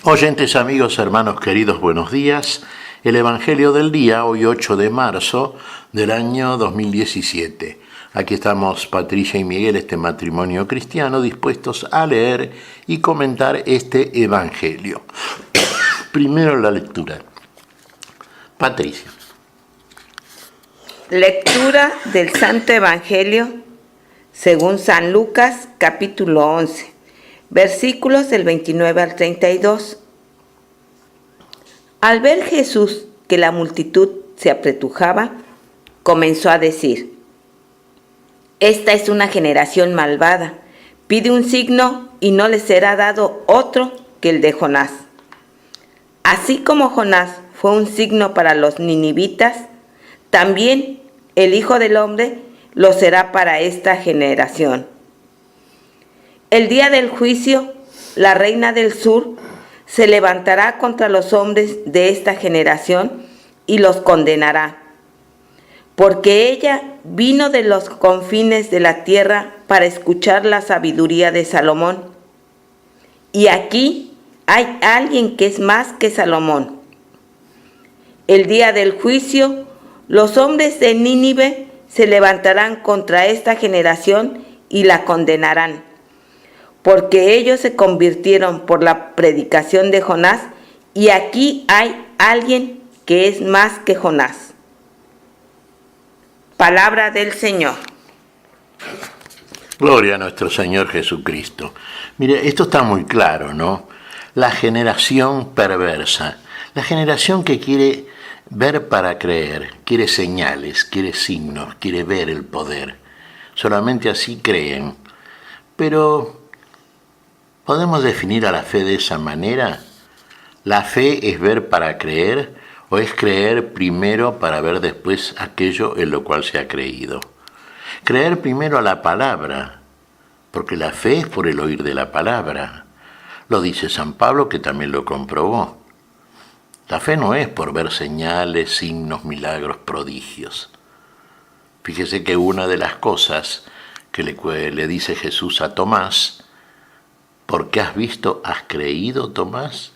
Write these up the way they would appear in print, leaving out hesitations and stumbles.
Oyentes, amigos, hermanos queridos, buenos días. El Evangelio del día, hoy 8 de marzo del año 2017. Aquí estamos Patricia y Miguel, este matrimonio cristiano, dispuestos a leer y comentar este Evangelio. Primero la lectura. Patricia. Lectura del Santo Evangelio según San Lucas, capítulo 11. Versículos del 29 al 32. Al ver Jesús que la multitud se apretujaba, comenzó a decir: Esta es una generación malvada. Pide un signo y no le será dado otro que el de Jonás. Así como Jonás fue un signo para los ninivitas, también el Hijo del Hombre lo será para esta generación. El día del juicio, la reina del sur se levantará contra los hombres de esta generación y los condenará, porque ella vino de los confines de la tierra para escuchar la sabiduría de Salomón. Y aquí hay alguien que es más que Salomón. El día del juicio, los hombres de Nínive se levantarán contra esta generación y la condenarán, porque ellos se convirtieron por la predicación de Jonás, y aquí hay alguien que es más que Jonás. Palabra del Señor. Gloria a nuestro Señor Jesucristo. Mire, esto está muy claro, ¿no? La generación perversa, la generación que quiere ver para creer, quiere señales, quiere signos, quiere ver el poder. Solamente así creen. Pero ¿podemos definir a la fe de esa manera? ¿La fe es ver para creer o es creer primero para ver después aquello en lo cual se ha creído? Creer primero a la palabra, porque la fe es por el oír de la palabra. Lo dice San Pablo, que también lo comprobó. La fe no es por ver señales, signos, milagros, prodigios. Fíjese que una de las cosas que le dice Jesús a Tomás: ¿Porque has visto, has creído, Tomás?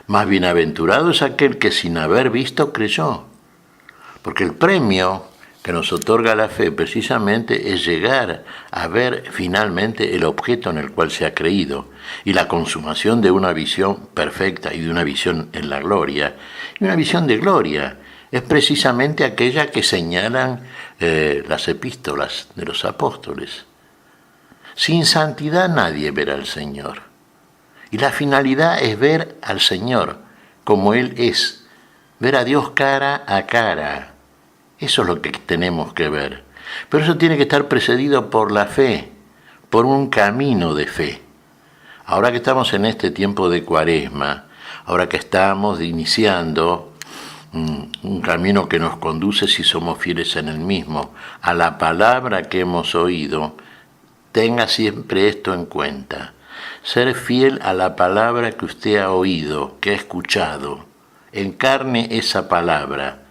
Más bienaventurado es aquel que sin haber visto creyó. Porque el premio que nos otorga la fe precisamente es llegar a ver finalmente el objeto en el cual se ha creído, y la consumación de una visión perfecta y de una visión en la gloria. Y una visión de gloria es precisamente aquella que señalan las epístolas de los apóstoles. Sin santidad nadie verá al Señor. Y la finalidad es ver al Señor como Él es, ver a Dios cara a cara. Eso es lo que tenemos que ver. Pero eso tiene que estar precedido por la fe, por un camino de fe. Ahora que estamos en este tiempo de Cuaresma, ahora que estamos iniciando un camino que nos conduce, si somos fieles en el mismo, a la palabra que hemos oído, tenga siempre esto en cuenta: ser fiel a la palabra que usted ha oído, que ha escuchado. Encarne esa palabra.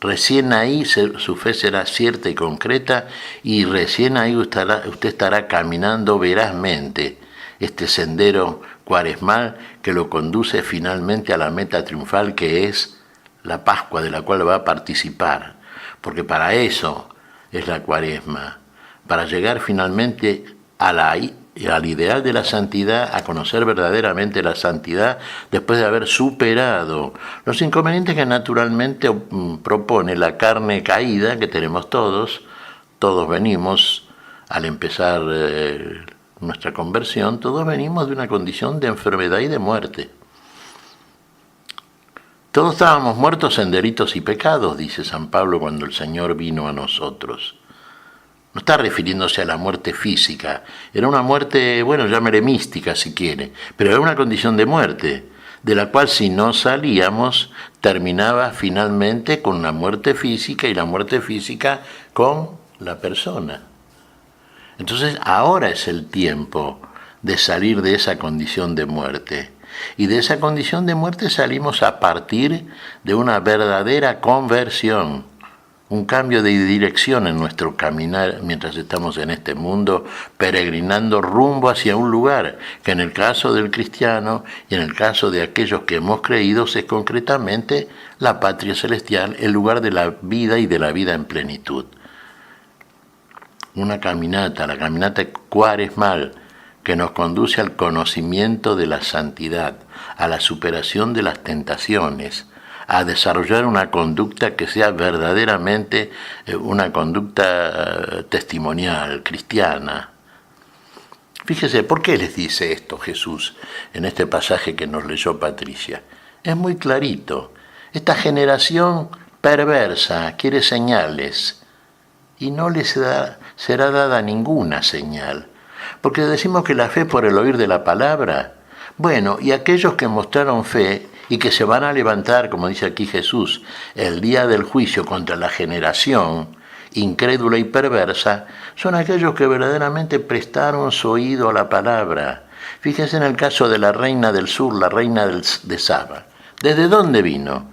Recién ahí su fe será cierta y concreta, y recién ahí usted estará caminando verazmente este sendero cuaresmal que lo conduce finalmente a la meta triunfal, que es la Pascua, de la cual va a participar. Porque para eso es la Cuaresma, para llegar finalmente al ideal de la santidad, a conocer verdaderamente la santidad, después de haber superado los inconvenientes que naturalmente propone la carne caída que tenemos todos. Todos venimos, al empezar nuestra conversión, todos venimos de una condición de enfermedad y de muerte. Todos estábamos muertos en delitos y pecados, dice San Pablo, cuando el Señor vino a nosotros. No está refiriéndose a la muerte física. Era una muerte, bueno, llámele mística si quiere, pero era una condición de muerte, de la cual si no salíamos, terminaba finalmente con la muerte física, y la muerte física con la persona. Entonces ahora es el tiempo de salir de esa condición de muerte. Y de esa condición de muerte salimos a partir de una verdadera conversión. un cambio de dirección en nuestro caminar mientras estamos en este mundo, peregrinando rumbo hacia un lugar que en el caso del cristiano y en el caso de aquellos que hemos creído es concretamente la patria celestial, el lugar de la vida y de la vida en plenitud. Una caminata, la caminata cuaresmal, que nos conduce al conocimiento de la santidad, a la superación de las tentaciones, a desarrollar una conducta que sea verdaderamente una conducta testimonial, cristiana. Fíjese, ¿por qué les dice esto Jesús en este pasaje que nos leyó Patricia? Es muy clarito. Esta generación perversa quiere señales y no les será dada ninguna señal. Porque decimos que la fe por el oír de la palabra. Bueno, y aquellos que mostraron fe y que se van a levantar, como dice aquí Jesús, el día del juicio contra la generación incrédula y perversa, son aquellos que verdaderamente prestaron su oído a la palabra. Fíjense en el caso de la reina del sur, la reina de Saba. ¿Desde dónde vino?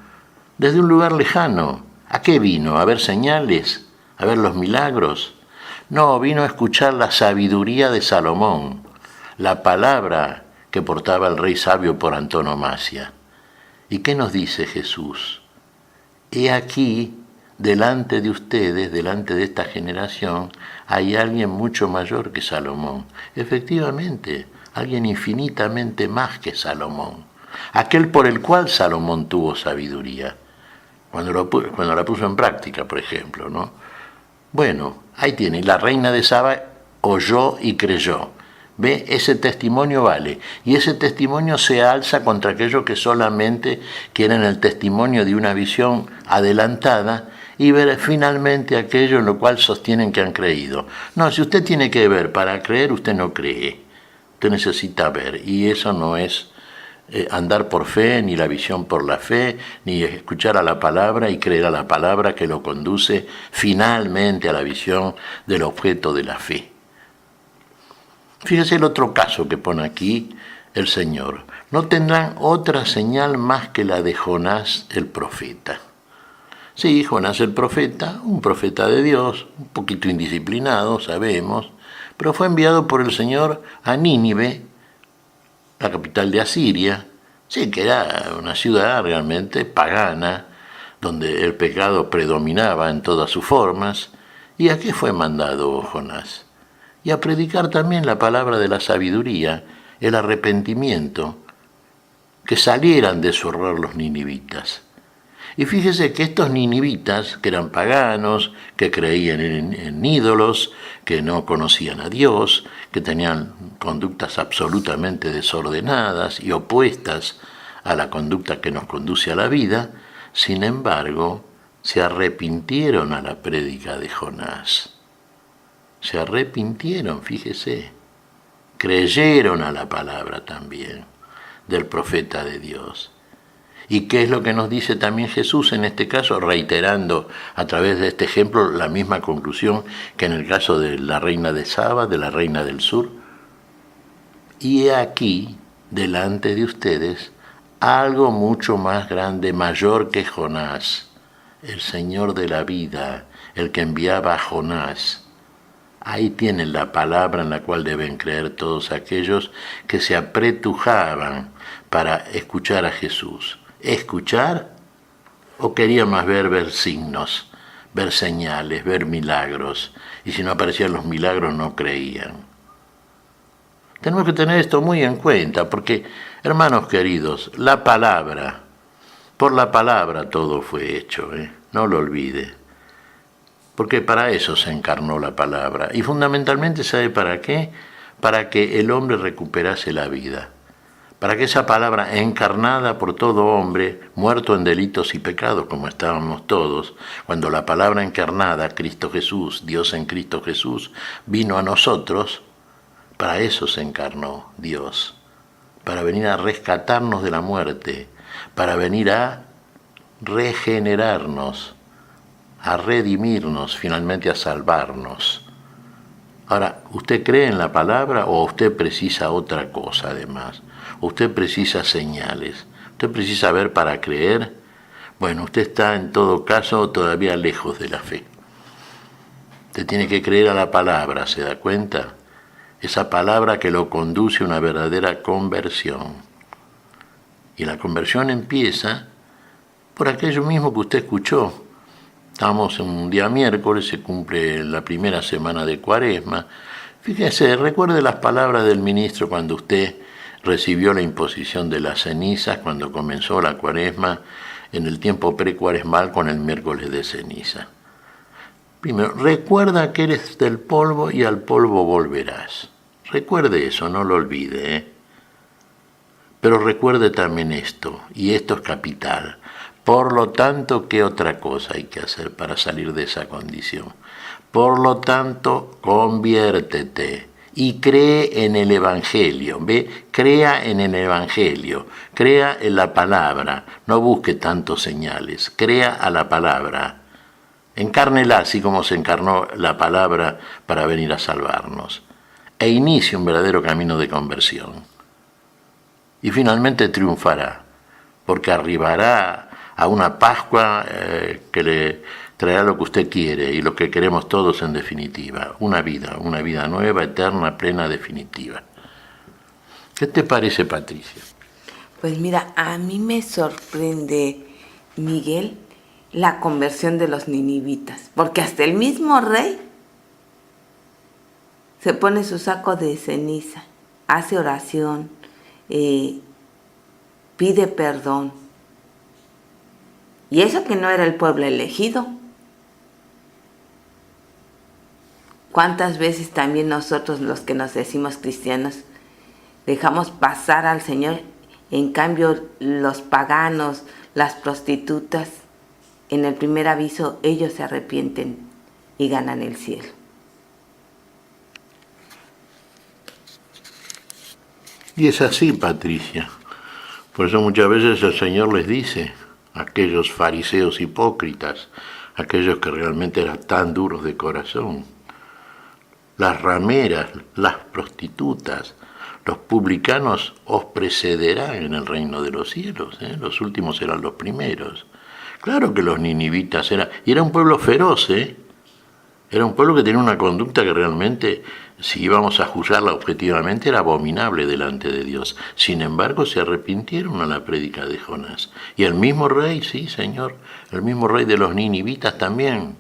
Desde un lugar lejano. ¿A qué vino? ¿A ver señales? ¿A ver los milagros? No, vino a escuchar la sabiduría de Salomón, la palabra que portaba el rey sabio por antonomasia. ¿Y qué nos dice Jesús? He aquí, delante de ustedes, delante de esta generación, hay alguien mucho mayor que Salomón. Efectivamente, alguien infinitamente más que Salomón. Aquel por el cual Salomón tuvo sabiduría, cuando la puso en práctica, por ejemplo, ¿no? Bueno, ahí tiene, la reina de Saba oyó y creyó. ¿Ve? Ese testimonio vale. Y ese testimonio se alza contra aquellos que solamente quieren el testimonio de una visión adelantada y ver finalmente aquello en lo cual sostienen que han creído. No, si usted tiene que ver para creer, usted no cree. Usted necesita ver. Y eso no es andar por fe, ni la visión por la fe, ni escuchar a la palabra y creer a la palabra que lo conduce finalmente a la visión del objeto de la fe. Fíjese el otro caso que pone aquí el Señor. No tendrán otra señal más que la de Jonás el profeta. Sí, Jonás el profeta, un profeta de Dios, un poquito indisciplinado, sabemos, pero fue enviado por el Señor a Nínive, la capital de Asiria, sí, que era una ciudad realmente pagana, donde el pecado predominaba en todas sus formas. ¿Y a qué fue mandado Jonás? Y a predicar también la palabra de la sabiduría, el arrepentimiento, que salieran de su error los ninivitas. Y fíjese que estos ninivitas, que eran paganos, que creían en ídolos, que no conocían a Dios, que tenían conductas absolutamente desordenadas y opuestas a la conducta que nos conduce a la vida, sin embargo, se arrepintieron a la prédica de Jonás. Se arrepintieron, fíjese, creyeron a la palabra también del profeta de Dios. ¿Y qué es lo que nos dice también Jesús en este caso? Reiterando a través de este ejemplo la misma conclusión que en el caso de la reina de Saba, de la reina del sur. Y he aquí, delante de ustedes, algo mucho más grande, mayor que Jonás, el Señor de la vida, el que enviaba a Jonás. Ahí tienen la palabra en la cual deben creer todos aquellos que se apretujaban para escuchar a Jesús. ¿Escuchar? ¿O querían más ver signos, ver señales, ver milagros? Y si no aparecían los milagros no creían. Tenemos que tener esto muy en cuenta porque, hermanos queridos, la palabra, por la palabra todo fue hecho, no lo olvide. Porque para eso se encarnó la palabra. Y fundamentalmente, ¿sabe para qué? Para que el hombre recuperase la vida. Para que esa palabra encarnada por todo hombre, muerto en delitos y pecados, como estábamos todos, cuando la palabra encarnada, Cristo Jesús, Dios en Cristo Jesús, vino a nosotros, para eso se encarnó Dios. Para venir a rescatarnos de la muerte, para venir a regenerarnos, a redimirnos, finalmente a salvarnos. Ahora, ¿usted cree en la palabra o usted precisa otra cosa además? Usted precisa señales, usted precisa ver para creer. Bueno, usted está en todo caso todavía lejos de la fe. Usted tiene que creer a la palabra, ¿se da cuenta? Esa palabra que lo conduce a una verdadera conversión. Y la conversión empieza por aquello mismo que usted escuchó. Estamos en un día miércoles, se cumple la primera semana de Cuaresma. Fíjese, recuerde las palabras del ministro cuando usted recibió la imposición de las cenizas, cuando comenzó la Cuaresma, en el tiempo precuaresmal con el miércoles de ceniza. Primero, recuerda que eres del polvo y al polvo volverás. Recuerde eso, no lo olvide, ¿eh? Pero recuerde también esto, y esto es capital. Por lo tanto, ¿qué otra cosa hay que hacer para salir de esa condición? Por lo tanto, conviértete y cree en el Evangelio. ¿Ve? Crea en el Evangelio, crea en la palabra, no busque tantos señales, crea a la palabra. Encárnela así como se encarnó la palabra para venir a salvarnos. E inicie un verdadero camino de conversión. Y finalmente triunfará, porque arribará a una Pascua que le traerá lo que usted quiere y lo que queremos todos en definitiva. Una vida nueva, eterna, plena, definitiva. ¿Qué te parece, Patricia? Pues mira, a mí me sorprende, Miguel, la conversión de los ninivitas, porque hasta el mismo rey se pone su saco de ceniza, hace oración, pide perdón. Y eso que no era el pueblo elegido. ¿Cuántas veces también nosotros, los que nos decimos cristianos, dejamos pasar al Señor? En cambio, los paganos, las prostitutas, en el primer aviso, ellos se arrepienten y ganan el cielo. Y es así, Patricia. Por eso muchas veces el Señor les dice a aquellos fariseos hipócritas, aquellos que realmente eran tan duros de corazón, las rameras, las prostitutas, los publicanos os precederán en el reino de los cielos, ¿eh? Los últimos serán los primeros. Claro que los ninivitas era un pueblo feroz, ¿eh? Era un pueblo que tenía una conducta que realmente, si íbamos a juzgarla objetivamente, era abominable delante de Dios. Sin embargo, se arrepintieron a la prédica de Jonás. Y el mismo rey, sí, señor, el mismo rey de los ninivitas también.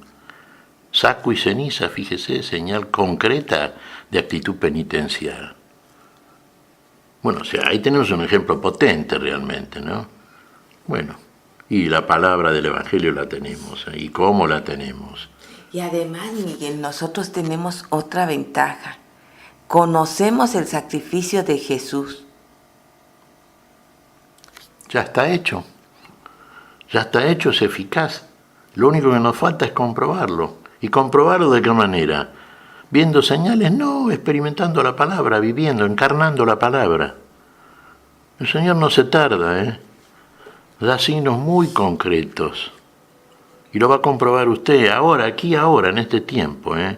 Saco y ceniza, fíjese, señal concreta de actitud penitencial. Bueno, o sea, ahí tenemos un ejemplo potente realmente, ¿no? Bueno, y la palabra del Evangelio la tenemos, ¿eh? ¿Y cómo la tenemos? Y además, Miguel, nosotros tenemos otra ventaja. Conocemos el sacrificio de Jesús. Ya está hecho. Ya está hecho, es eficaz. Lo único que nos falta es comprobarlo. ¿Y comprobarlo de qué manera? ¿Viendo señales? No, experimentando la palabra, viviendo, encarnando la palabra. El Señor no se tarda, ¿eh? Da signos muy concretos. Y lo va a comprobar usted ahora, aquí, ahora, en este tiempo, ¿eh?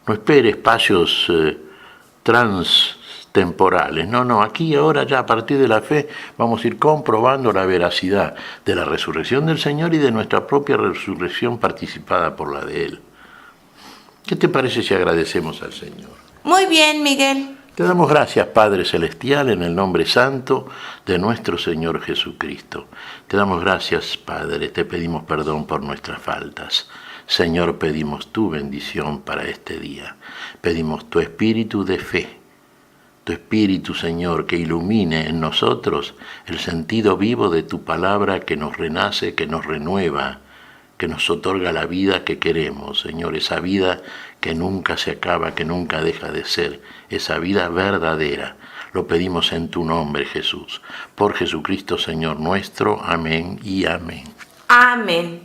No espere espacios transtemporales. No, aquí, ahora, ya a partir de la fe, vamos a ir comprobando la veracidad de la resurrección del Señor y de nuestra propia resurrección participada por la de Él. ¿Qué te parece si agradecemos al Señor? Muy bien, Miguel. Te damos gracias, Padre Celestial, en el nombre santo de nuestro Señor Jesucristo. Te damos gracias, Padre, te pedimos perdón por nuestras faltas. Señor, pedimos tu bendición para este día. Pedimos tu espíritu de fe, tu espíritu, Señor, que ilumine en nosotros el sentido vivo de tu palabra que nos renace, que nos renueva, que nos otorga la vida que queremos, Señor, esa vida que nunca se acaba, que nunca deja de ser, esa vida verdadera. Lo pedimos en tu nombre, Jesús. Por Jesucristo, Señor nuestro. Amén y amén. Amén.